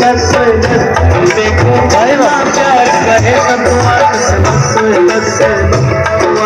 दस देखो कितना प्यार करे सब दस दस दस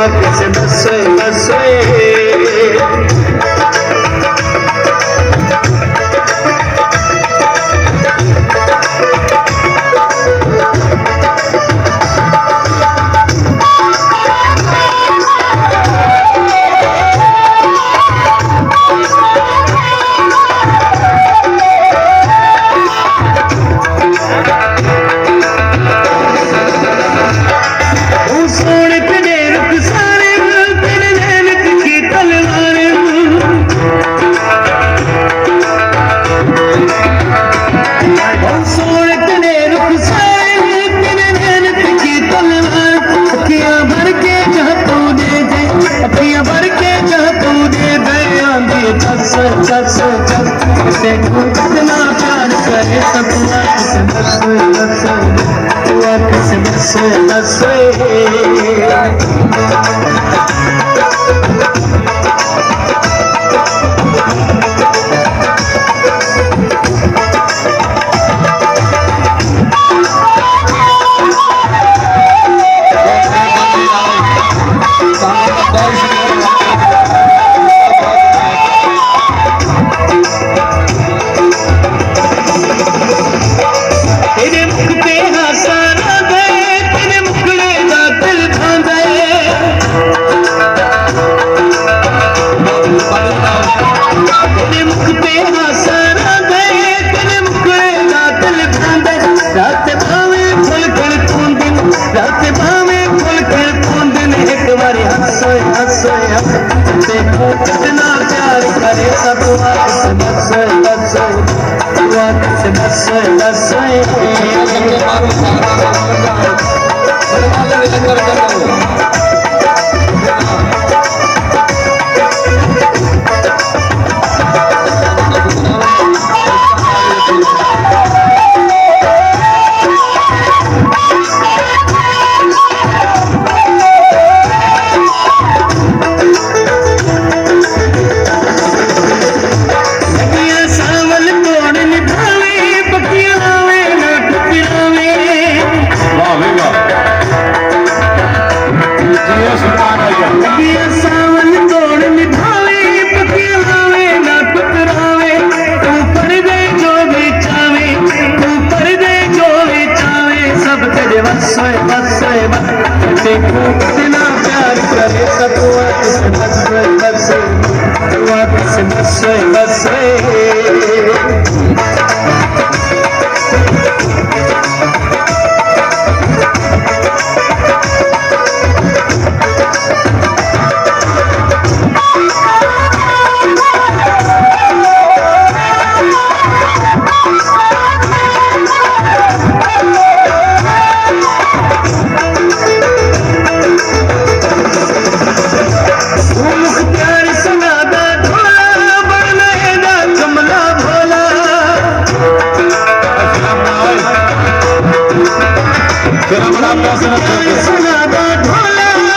देखो कितना प्यार करे सब दस देखो कितना प्यार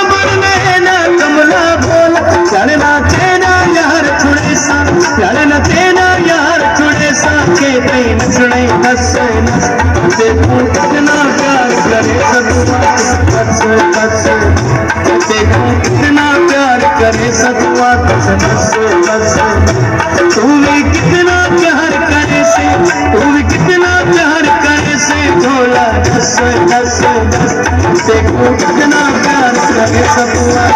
करे सब दस देखो कितना प्यार करे सब बस देखो कितना प्यार करे देखो कितना प्यार करे सतुआ दस तू भी कितना प्यार करे से तू भी कितना प्यार करे से झोला दस देखो कितना प्यार करे सतुआ